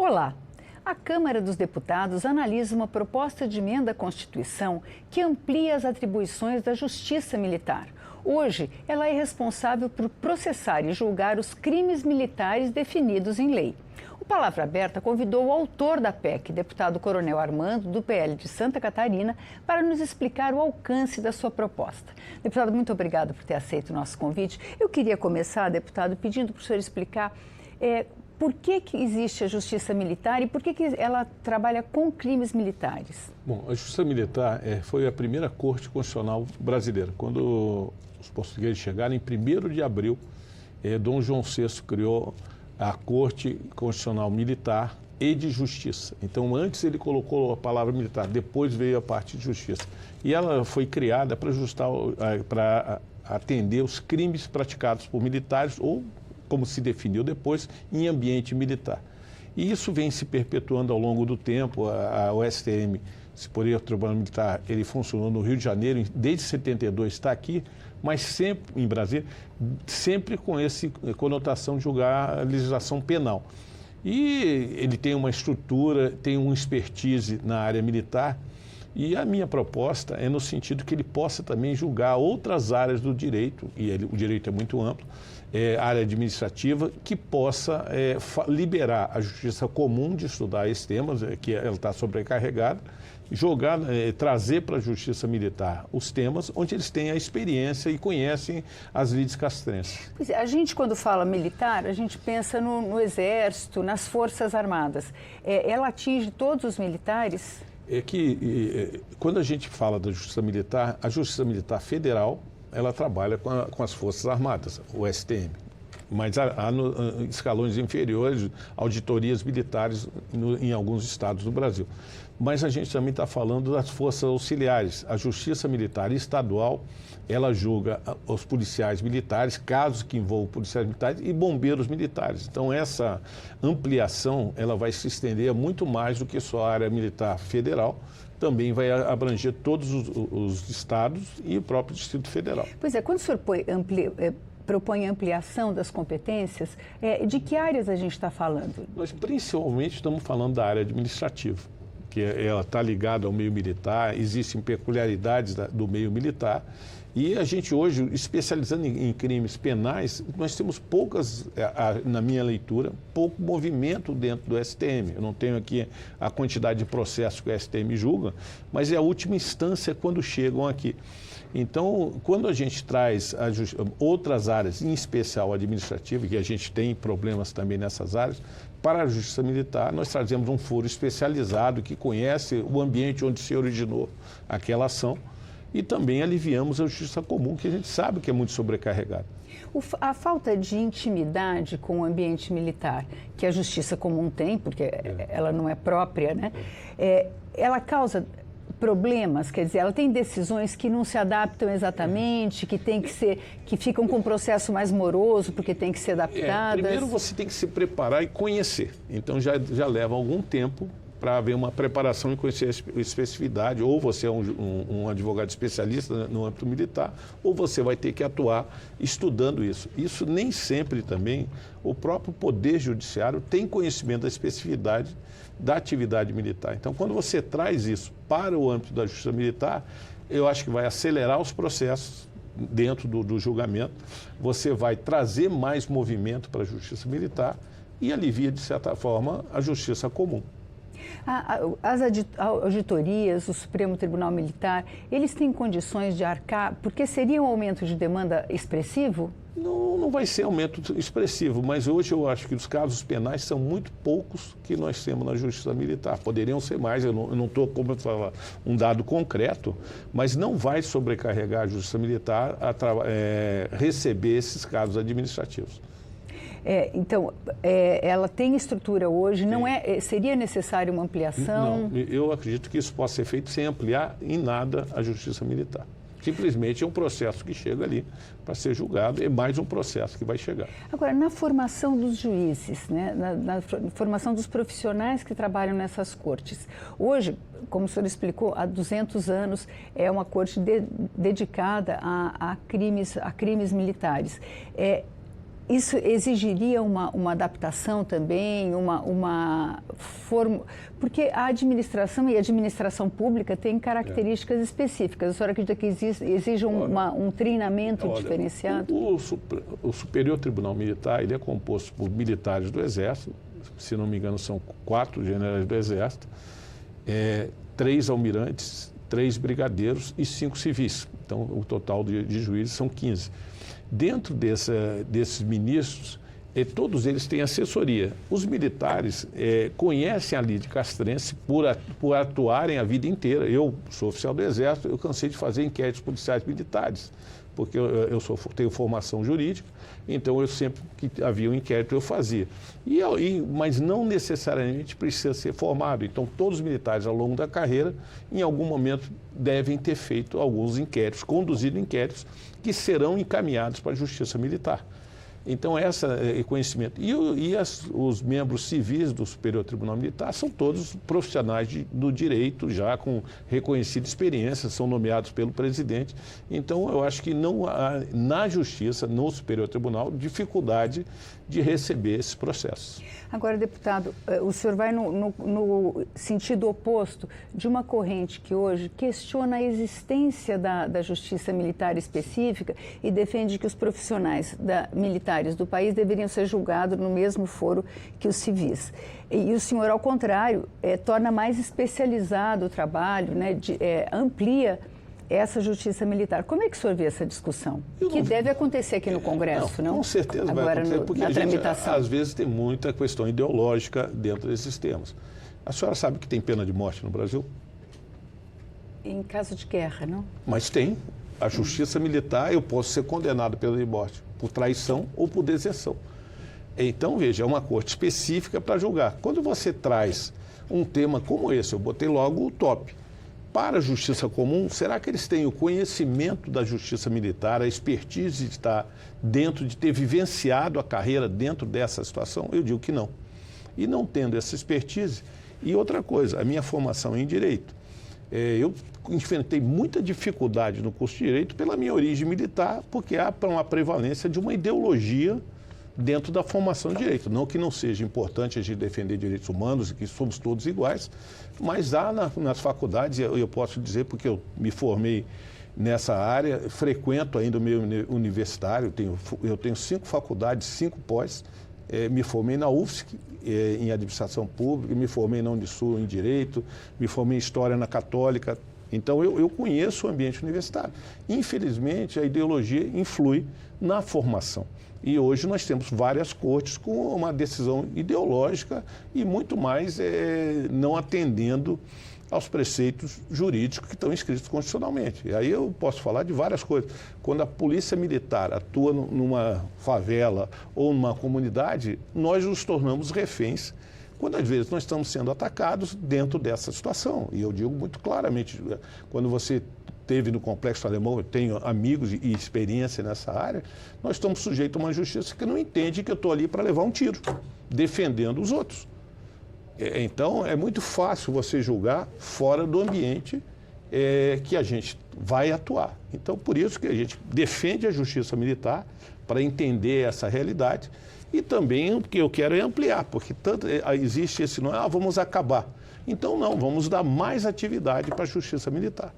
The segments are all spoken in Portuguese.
Olá! A Câmara dos Deputados analisa uma proposta de emenda à Constituição que amplia as atribuições da Justiça Militar. Hoje, ela é responsável por processar e julgar os crimes militares definidos em lei. O Palavra Aberta convidou o autor da PEC, deputado Coronel Armando, do PL de Santa Catarina, para nos explicar o alcance da sua proposta. Deputado, muito obrigado por ter aceito o nosso convite. Eu queria começar, deputado, pedindo para o senhor explicar por que existe a Justiça Militar e por que ela trabalha com crimes militares. Bom, a Justiça Militar foi a primeira corte constitucional brasileira. Quando os portugueses chegaram, em 1º de abril, Dom João VI criou a Corte Constitucional Militar e de Justiça. Então, antes ele colocou a palavra militar, depois veio a parte de justiça. E ela foi criada para atender os crimes praticados por militares ou, como se definiu depois, em ambiente militar. E isso vem se perpetuando ao longo do tempo. O STM, Superior Tribunal Militar, ele funcionou no Rio de Janeiro, desde 72 está aqui, mas sempre em Brasília, sempre com essa conotação de julgar a legislação penal. E ele tem uma estrutura, tem uma expertise na área militar, e a minha proposta é no sentido que ele possa também julgar outras áreas do direito, e o direito é muito amplo, área administrativa, que possa liberar a justiça comum de estudar esses temas, que ela está sobrecarregada, trazer para a justiça militar os temas onde eles têm a experiência e conhecem as lides castrenses. Pois é, a gente, quando fala militar, a gente pensa no Exército, nas Forças Armadas. Ela atinge todos os militares? Quando a gente fala da Justiça Militar, a Justiça Militar Federal, ela trabalha com as Forças Armadas, o STM. Mas há escalões inferiores, auditorias militares em alguns estados do Brasil. Mas a gente também está falando das forças auxiliares. A Justiça Militar Estadual, ela julga os policiais militares, casos que envolvam policiais militares e bombeiros militares. Então, essa ampliação, ela vai se estender a muito mais do que só a área militar federal. Também vai abranger todos os estados e o próprio Distrito Federal. Pois é, quando o senhor propõe ampliação das competências, de que áreas a gente está falando? Nós principalmente estamos falando da área administrativa, que ela está ligada ao meio militar, existem peculiaridades do meio militar, e a gente hoje, especializando em crimes penais, nós temos poucas, na minha leitura, pouco movimento dentro do STM. Eu não tenho aqui a quantidade de processos que o STM julga, mas é a última instância quando chegam aqui. Então, quando a gente traz outras áreas, em especial a administrativa, que a gente tem problemas também nessas áreas, para a Justiça Militar, nós trazemos um foro especializado que conhece o ambiente onde se originou aquela ação e também aliviamos a Justiça Comum, que a gente sabe que é muito sobrecarregada. A falta de intimidade com o ambiente militar, que a Justiça Comum tem, porque ela não é própria, né? Ela causa problemas, quer dizer, ela tem decisões que não se adaptam exatamente, que ficam com um processo mais moroso, porque tem que ser adaptadas. Primeiro você tem que se preparar e conhecer. Então já leva algum tempo para haver uma preparação e conhecer a especificidade. Ou você é um advogado especialista no âmbito militar, ou você vai ter que atuar estudando isso. Isso nem sempre também o próprio Poder Judiciário tem conhecimento da especificidade da atividade militar. Então, quando você traz isso para o âmbito da Justiça Militar, eu acho que vai acelerar os processos dentro do julgamento, você vai trazer mais movimento para a Justiça Militar e alivia, de certa forma, a Justiça Comum. As auditorias, o Supremo Tribunal Militar, eles têm condições de arcar, porque seria um aumento de demanda expressivo? Não vai ser aumento expressivo, mas hoje eu acho que os casos penais são muito poucos que nós temos na Justiça Militar. Poderiam ser mais, eu não estou como falar um dado concreto, mas não vai sobrecarregar a Justiça Militar a receber esses casos administrativos. Então, ela tem estrutura hoje, não seria necessária uma ampliação? Não, eu acredito que isso possa ser feito sem ampliar em nada a Justiça Militar. Simplesmente é um processo que chega ali para ser julgado, é mais um processo que vai chegar. Agora, na formação dos juízes, né, na formação dos profissionais que trabalham nessas cortes, hoje, como o senhor explicou, há 200 anos é uma corte dedicada a crimes militares. Isso exigiria uma adaptação também, uma forma... Porque a administração e a administração pública têm características específicas. A senhora acredita que exige um treinamento diferenciado? O Superior Tribunal Militar, ele é composto por militares do Exército, se não me engano são 4 generais do Exército, 3 almirantes, 3 brigadeiros e 5 civis. Então, o total de juízes são 15. Dentro desses ministros, todos eles têm assessoria. Os militares conhecem a lei de castrense por atuarem a vida inteira. Eu sou oficial do Exército, eu cansei de fazer inquéritos policiais militares, porque tenho formação jurídica, então eu sempre que havia um inquérito eu fazia. Mas não necessariamente precisa ser formado. Então todos os militares ao longo da carreira, em algum momento, devem ter feito alguns inquéritos, conduzido inquéritos que serão encaminhados para a Justiça Militar. Então, esse conhecimento. Os membros civis do Superior Tribunal Militar são todos profissionais do direito, já com reconhecida experiência, são nomeados pelo presidente. Então, eu acho que não há, na Justiça, no Superior Tribunal, dificuldade de receber esses processos. Agora, deputado, o senhor vai no sentido oposto de uma corrente que hoje questiona a existência da Justiça Militar específica e defende que os profissionais militares do país deveriam ser julgados no mesmo foro que os civis. E o senhor, ao contrário, torna mais especializado o trabalho, né, amplia essa justiça militar. Como é que o senhor vê essa discussão? Deve acontecer aqui no Congresso, não? Com certeza agora, vai acontecer, porque na tramitação. Às vezes tem muita questão ideológica dentro desses temas. A senhora sabe que tem pena de morte no Brasil? Em caso de guerra, não? Mas tem. A justiça militar, eu posso ser condenado pela pena de morte por traição ou por deserção. Então, veja, é uma corte específica para julgar. Quando você traz um tema como esse, eu botei logo o top. Para a justiça comum, será que eles têm o conhecimento da justiça militar, a expertise de estar dentro, de ter vivenciado a carreira dentro dessa situação? Eu digo que não. E não tendo essa expertise, e outra coisa, a minha formação em direito. Eu enfrentei muita dificuldade no curso de direito pela minha origem militar, porque há uma prevalência de uma ideologia dentro da formação de direito. Não que não seja importante a gente defender direitos humanos e que somos todos iguais, mas há nas faculdades, eu posso dizer porque eu me formei nessa área, frequento ainda o meio universitário, eu tenho 5 faculdades, 5 pós, me formei na UFSC em administração pública, me formei na Unisul em direito, me formei em história na Católica. Então, eu conheço o ambiente universitário. Infelizmente, a ideologia influi na formação. E hoje nós temos várias cortes com uma decisão ideológica e muito mais não atendendo aos preceitos jurídicos que estão inscritos constitucionalmente. E aí eu posso falar de várias coisas. Quando a polícia militar atua numa favela ou numa comunidade, nós nos tornamos reféns quando às vezes nós estamos sendo atacados dentro dessa situação. E eu digo muito claramente, quando você esteve no Complexo Alemão, eu tenho amigos e experiência nessa área, nós estamos sujeitos a uma justiça que não entende que eu estou ali para levar um tiro, defendendo os outros. Então, é muito fácil você julgar fora do ambiente que a gente vai atuar. Então, por isso que a gente defende a justiça militar, para entender essa realidade. E também o que eu quero é ampliar, porque tanto existe esse nome, vamos acabar. Então, não, vamos dar mais atividade para a justiça militar.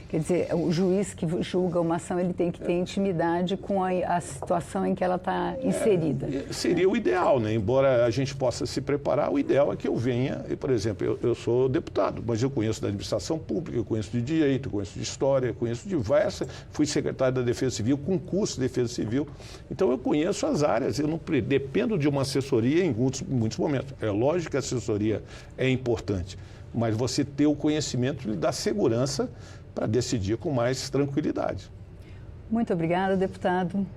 Quer dizer, o juiz que julga uma ação, ele tem que ter intimidade com a situação em que ela está inserida. Seria o ideal, né? Embora a gente possa se preparar, o ideal é que eu venha, por exemplo, eu sou deputado, mas eu conheço da administração pública, eu conheço de direito, eu conheço de história, eu conheço diversas, fui secretário da Defesa Civil, concurso de Defesa Civil, então eu conheço as áreas, eu não dependo de uma assessoria em muitos momentos. É lógico que a assessoria é importante, mas você ter o conhecimento lhe dá segurança para decidir com mais tranquilidade. Muito obrigada, deputado.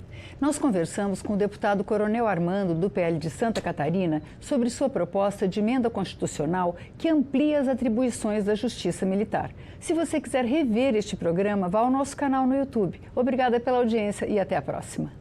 Nós conversamos com o deputado Coronel Armando, do PL de Santa Catarina, sobre sua proposta de emenda constitucional que amplia as atribuições da Justiça Militar. Se você quiser rever este programa, vá ao nosso canal no YouTube. Obrigada pela audiência e até a próxima.